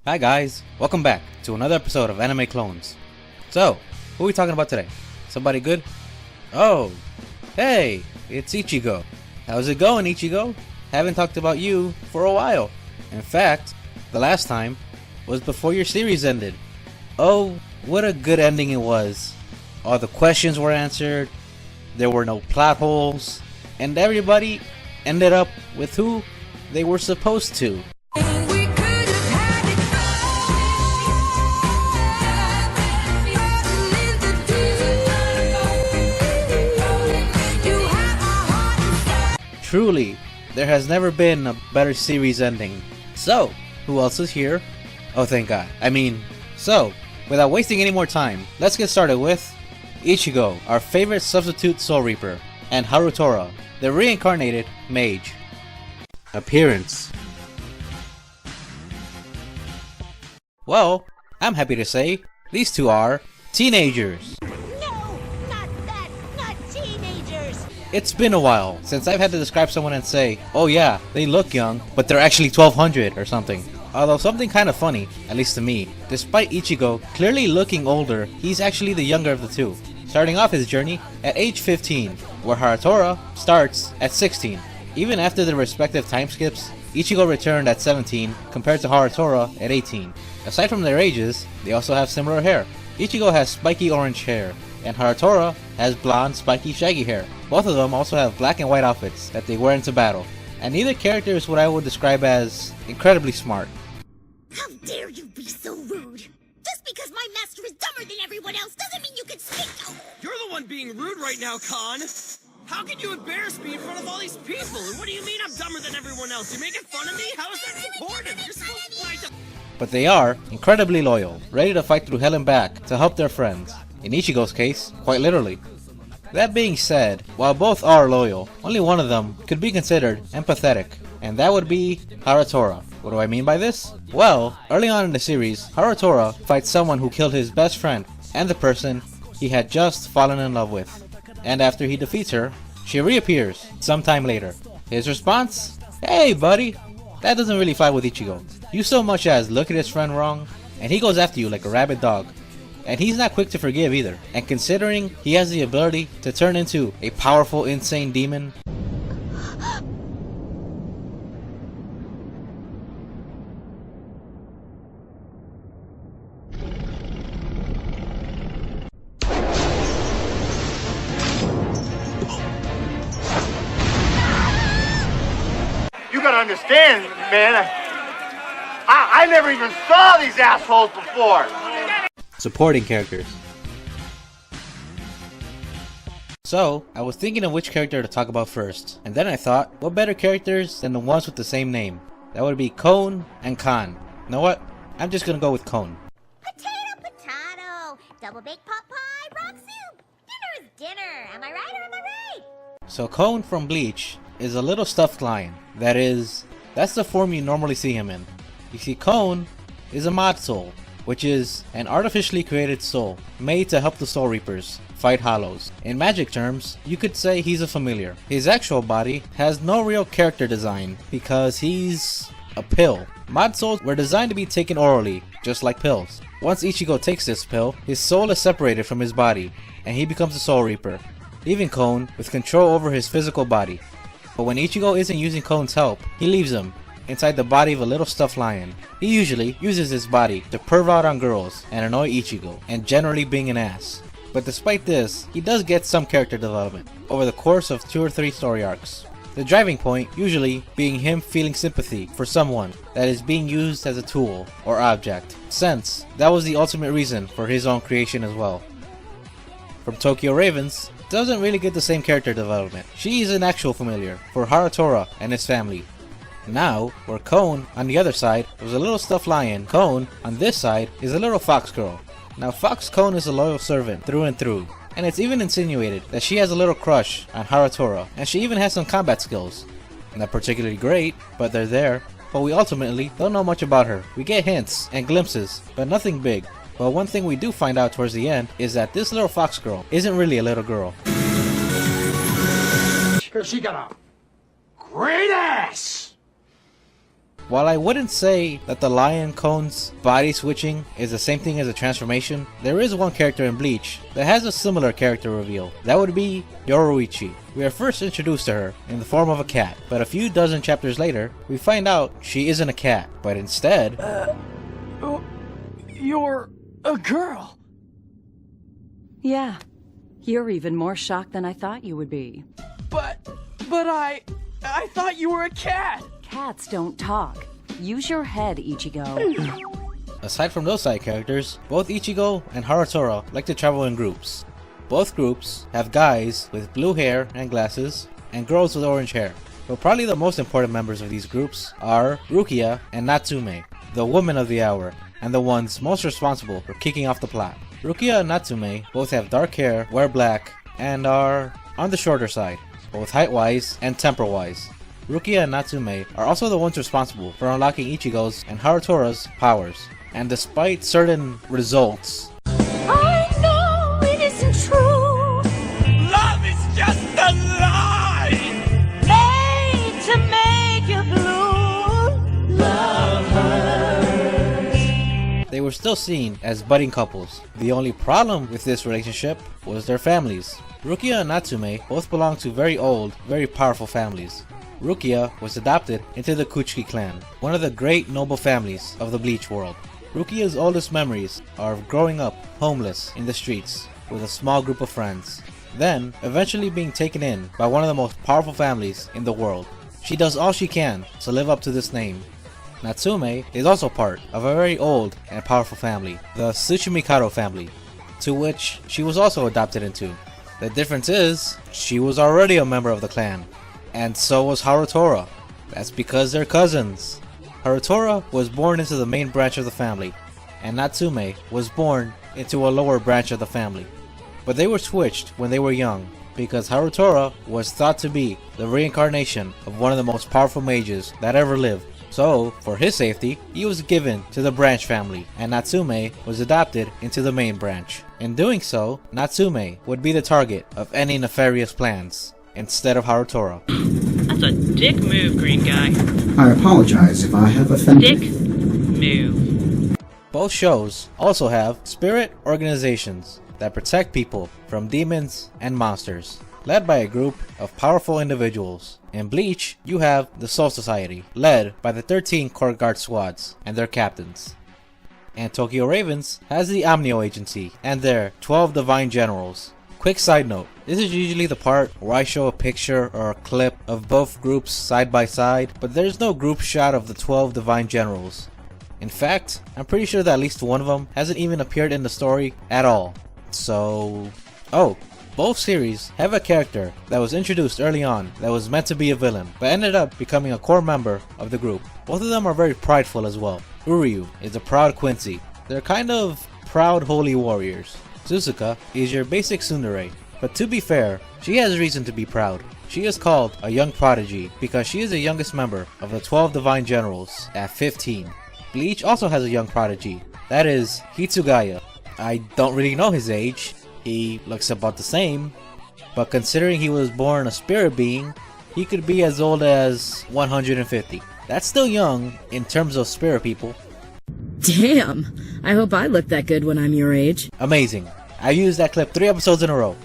Hi guys, welcome back to another episode of Anime Clones. So, who are we talking about today? Somebody good? Oh, hey, it's Ichigo. How's it going, Ichigo? Haven't talked about you for a while. In fact, the last time was before your series ended. Oh, what a good ending it was. All the questions were answered, there were no plot holes, and everybody ended up with who they were supposed to. Truly, there has never been a better series ending. So, who else is here? Oh, thank God. So, without wasting any more time, let's get started with Ichigo, our favorite substitute Soul Reaper, and Harutora, the reincarnated mage. Appearance. Well, I'm happy to say, these two are teenagers. It's been a while since I've had to describe someone and say, oh yeah, they look young, but they're actually 1200 or something. Although something kind of funny, at least to me, despite Ichigo clearly looking older, he's actually the younger of the two, starting off his journey at age 15, where Harutora starts at 16. Even after their respective time skips, Ichigo returned at 17 compared to Harutora at 18. Aside from their ages, they also have similar hair. Ichigo has spiky orange hair, and Harutora has blonde, spiky, shaggy hair. Both of them also have black and white outfits that they wear into battle, and neither character is what I would describe as incredibly smart. How dare you be so rude! Just because my master is dumber than everyone else doesn't mean you can speak. You're the one being rude right now, Khan! How can you embarrass me in front of all these people? And what do you mean I'm dumber than everyone else? You're making fun of me? How is that supportive? You're supposed to fight them. But they are incredibly loyal, ready to fight through hell and back to help their friends. In Ichigo's case, quite literally. That being said, while both are loyal, only one of them could be considered empathetic, and that would be Harutora. What do I mean by this? Well, early on in the series, Harutora fights someone who killed his best friend and the person he had just fallen in love with. And after he defeats her, she reappears sometime later. His response? Hey buddy! That doesn't really fight with Ichigo. You so much as look at his friend wrong, and he goes after you like a rabid dog. And he's not quick to forgive either. And considering he has the ability to turn into a powerful, insane demon, You gotta understand, man, I never even saw these assholes before! supporting characters. So, I was thinking of which character to talk about first, and then I thought, what better characters than the ones with the same name? That would be Kon and Khan. You know what? I'm just gonna go with Kon. Potato! Double baked pot pie, rock soup! Dinner is dinner! Am I right or am I right? So Kon from Bleach is a little stuffed lion. That's the form you normally see him in. You see, Kon is a mod soul, which is an artificially created soul made to help the Soul Reapers fight hollows. In magic terms, you could say he's a familiar. His actual body has no real character design because he's a pill. Mod souls were designed to be taken orally, just like pills. Once Ichigo takes this pill, his soul is separated from his body, and he becomes a Soul Reaper, leaving Kon with control over his physical body. But when Ichigo isn't using Kon's help, he leaves him inside the body of a little stuffed lion. He usually uses his body to perv out on girls and annoy Ichigo, and generally being an ass. But despite this, he does get some character development over the course of 2 or 3 story arcs. The driving point usually being him feeling sympathy for someone that is being used as a tool or object, since that was the ultimate reason for his own creation as well. From Tokyo Ravens doesn't really get the same character development. She is an actual familiar for Harutora and his family. Now, where Kon on the other side was a little stuffed lion, Kon on this side is a little fox girl. Now Fox Kon is a loyal servant through and through, and it's even insinuated that she has a little crush on Harutora, and she even has some combat skills. Not particularly great, but they're there. But we ultimately don't know much about her. We get hints and glimpses, but nothing big. But one thing we do find out towards the end is that this little fox girl isn't really a little girl. She got a great ass! While I wouldn't say that the Lion Cone's body switching is the same thing as a transformation, there is one character in Bleach that has a similar character reveal. That would be Yoruichi. We are first introduced to her in the form of a cat, but a few dozen chapters later, we find out she isn't a cat, but instead... You're a girl. Yeah. You're even more shocked than I thought you would be. But I thought you were a cat. Cats don't talk. Use your head, Ichigo. Aside from those side characters, both Ichigo and Harutora like to travel in groups. Both groups have guys with blue hair and glasses, and girls with orange hair. But probably the most important members of these groups are Rukia and Natsume, the women of the hour, and the ones most responsible for kicking off the plot. Rukia and Natsume both have dark hair, wear black, and are on the shorter side, both height-wise and temper-wise. Rukia and Natsume are also the ones responsible for unlocking Ichigo's and Harutora's powers. And despite certain results, I know it isn't true. Love is just a lie! Made to make you blue. Love hurts. they were still seen as budding couples. The only problem with this relationship was their families. Rukia and Natsume both belong to very old, very powerful families. Rukia was adopted into the Kuchiki clan, one of the great noble families of the Bleach world. Rukia's oldest memories are of growing up homeless in the streets with a small group of friends, then eventually being taken in by one of the most powerful families in the world. She does all she can to live up to this name. Natsume is also part of a very old and powerful family, the Tsuchimikado family, to which she was also adopted into. The difference is, she was already a member of the clan, and so was Harutora. That's because they're cousins. Harutora was born into the main branch of the family, and Natsume was born into a lower branch of the family. But they were switched when they were young, because Harutora was thought to be the reincarnation of one of the most powerful mages that ever lived. So, for his safety, he was given to the branch family, and Natsume was adopted into the main branch. In doing so, Natsume would be the target of any nefarious plans, instead of Harutora. That's a dick move, green guy. I apologize if I have offended. Dick move. Both shows also have spirit organizations that protect people from demons and monsters, led by a group of powerful individuals. In Bleach, you have the Soul Society, led by the 13 Court Guard squads and their captains. And Tokyo Ravens has the Amnio Agency and their 12 Divine Generals. Quick side note, this is usually the part where I show a picture or a clip of both groups side by side, but there's no group shot of the 12 Divine Generals. In fact, I'm pretty sure that at least one of them hasn't even appeared in the story at all. So... oh, both series have a character that was introduced early on that was meant to be a villain, but ended up becoming a core member of the group. Both of them are very prideful as well. Uryu is a proud Quincy. They're kind of proud holy warriors. Suzuka is your basic tsundere, but to be fair, she has reason to be proud. She is called a young prodigy because she is the youngest member of the 12 Divine Generals at 15. Bleach also has a young prodigy, that is Hitsugaya. I don't really know his age, he looks about the same, but considering he was born a spirit being, he could be as old as 150. That's still young in terms of spirit people. Damn, I hope I look that good when I'm your age. Amazing. I used that clip 3 episodes in a row.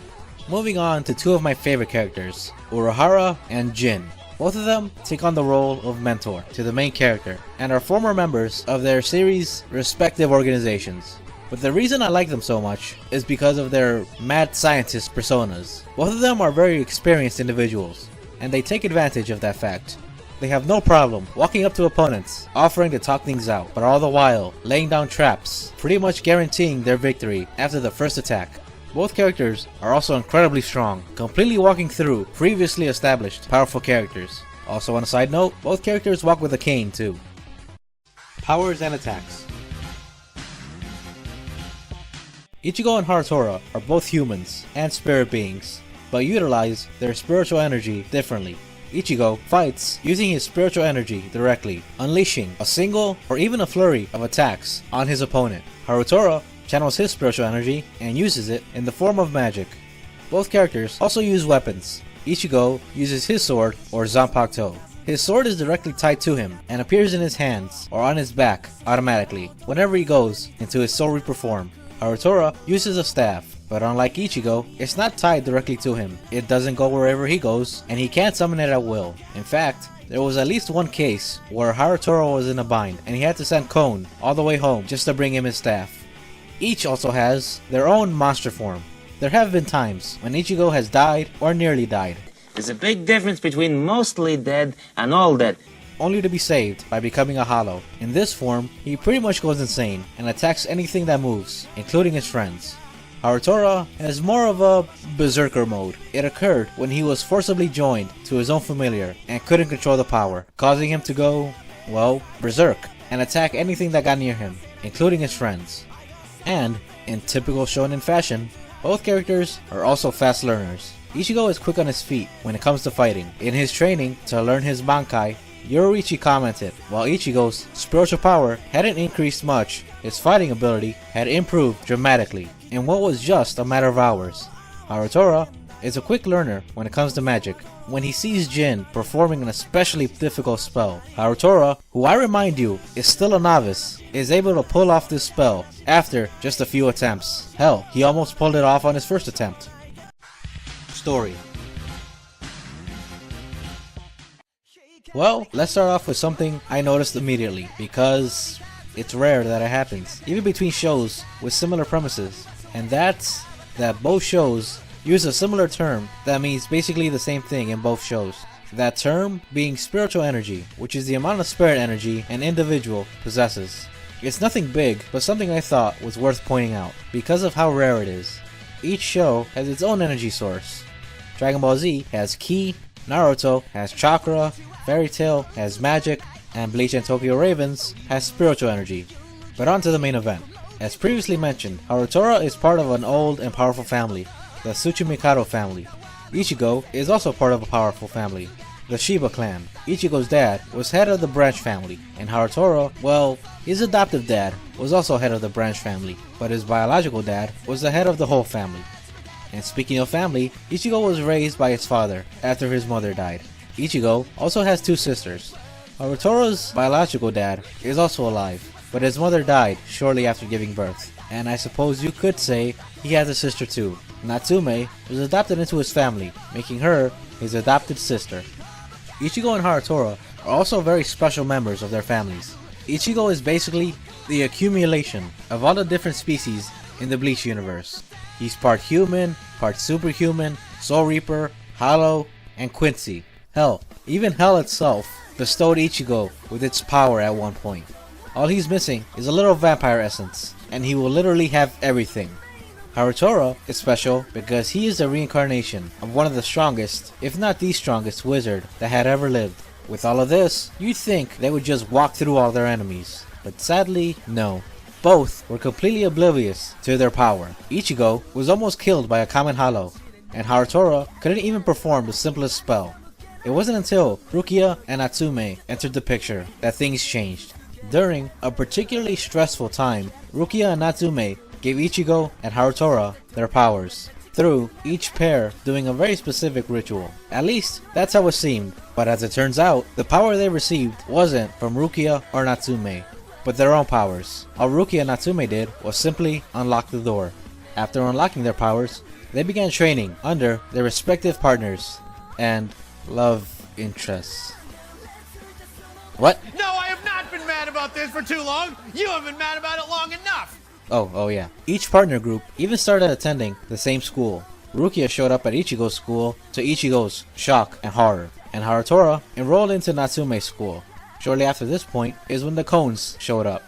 Moving on to 2 of my favorite characters, Urahara and Jin. Both of them take on the role of mentor to the main character and are former members of their series' respective organizations. But the reason I like them so much is because of their mad scientist personas. Both of them are very experienced individuals, and they take advantage of that fact. They have no problem walking up to opponents, offering to talk things out, but all the while laying down traps, pretty much guaranteeing their victory after the first attack. Both characters are also incredibly strong, completely walking through previously established powerful characters. Also on a side note, both characters walk with a cane too. Powers and attacks. Ichigo and Harutora are both humans and spirit beings, but utilize their spiritual energy differently. Ichigo fights using his spiritual energy directly, unleashing a single or even a flurry of attacks on his opponent. Harutora channels his spiritual energy and uses it in the form of magic. Both characters also use weapons. Ichigo uses his sword, or Zanpakuto. his sword is directly tied to him and appears in his hands or on his back automatically whenever he goes into his Soul Reaper form. Harutora uses a staff, but unlike Ichigo, it's not tied directly to him. It doesn't go wherever he goes, and he can't summon it at will. In fact, there was at least one case where Harutora was in a bind and he had to send Kon all the way home just to bring him his staff. Each also has their own monster form. There have been times when Ichigo has died or nearly died. There's a big difference between mostly dead and all dead. Only to be saved by becoming a hollow. In this form, he pretty much goes insane and attacks anything that moves, including his friends. Harutora has more of a berserker mode. It occurred when he was forcibly joined to his own familiar and couldn't control the power, causing him to go, well, berserk, and attack anything that got near him, including his friends. And, in typical shonen fashion, both characters are also fast learners. Ichigo is quick on his feet when it comes to fighting. In his training to learn his Bankai, Yoruichi commented, while Ichigo's spiritual power hadn't increased much, his fighting ability had improved dramatically in what was just a matter of hours. Harutora is a quick learner when it comes to magic. When he sees Jin performing an especially difficult spell, Harutora, who I remind you is still a novice, is able to pull off this spell after just a few attempts. Hell, he almost pulled it off on his first attempt. Story. Well, let's start off with something I noticed immediately, because it's rare that it happens, even between shows with similar premises, and that's that both shows use a similar term that means basically the same thing in both shows. That term being spiritual energy, which is the amount of spirit energy an individual possesses. It's nothing big, but something I thought was worth pointing out, because of how rare it is. Each show has its own energy source. Dragon Ball Z has Ki, Naruto has Chakra, Fairy Tail has Magic, and Bleach and Tokyo Ravens has spiritual energy. But on to the main event. As previously mentioned, Harutora is part of an old and powerful family, the Tsuchimikado family. Ichigo is also part of a powerful family, the Shiba clan. Ichigo's dad was head of the branch family, and Harutora, well, his adoptive dad was also head of the branch family, but his biological dad was the head of the whole family. And speaking of family, Ichigo was raised by his father after his mother died. Ichigo also has two sisters. Harutora's biological dad is also alive, but his mother died shortly after giving birth. And I suppose you could say he has a sister too. Natsume was adopted into his family, making her his adopted sister. Ichigo and Harutora are also very special members of their families. Ichigo is basically the accumulation of all the different species in the Bleach universe. He's part human, part superhuman, Soul Reaper, Hollow, and Quincy. Hell, even Hell itself bestowed Ichigo with its power at one point. All he's missing is a little vampire essence, and he will literally have everything. Harutora is special because he is the reincarnation of one of the strongest, if not the strongest wizard that had ever lived. With all of this, you'd think they would just walk through all their enemies, but sadly, no. Both were completely oblivious to their power. Ichigo was almost killed by a common hollow, and Harutora couldn't even perform the simplest spell. It wasn't until Rukia and Natsume entered the picture that things changed. During a particularly stressful time, Rukia and Natsume gave Ichigo and Harutora their powers, through each pair doing a very specific ritual. At least, that's how it seemed, but as it turns out, the power they received wasn't from Rukia or Natsume, but their own powers. All Rukia and Natsume did was simply unlock the door. After unlocking their powers, they began training under their respective partners and love interests. What? No, I have not been mad about this for too long. You have been mad about it long enough. Oh yeah. Each partner group even started attending the same school. Rukia showed up at Ichigo's school to Ichigo's shock and horror, and Harutora enrolled into Natsume's school. Shortly after this point is when the Kones showed up.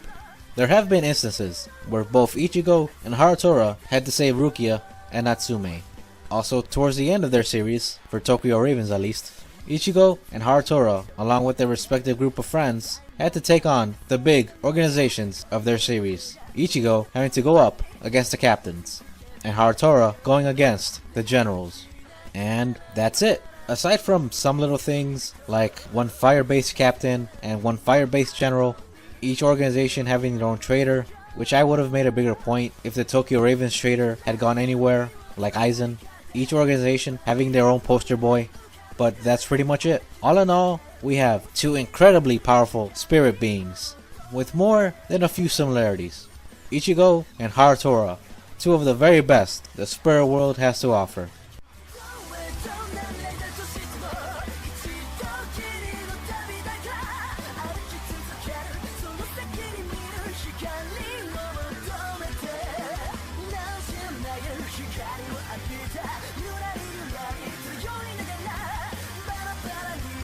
There have been instances where both Ichigo and Harutora had to save Rukia and Natsume. Also, towards the end of their series, for Tokyo Ravens at least, Ichigo and Harutora, along with their respective group of friends, had to take on the big organizations of their series. Ichigo having to go up against the captains, and Harutora going against the generals. And that's it. Aside from some little things like one fire-based captain and one fire-based general, each organization having their own trader, which I would have made a bigger point if the Tokyo Ravens trader had gone anywhere, like Aizen. Each organization having their own poster boy, but that's pretty much it. All in all, we have two incredibly powerful spirit beings with more than a few similarities. Ichigo and Harutora, two of the very best the spirit world has to offer.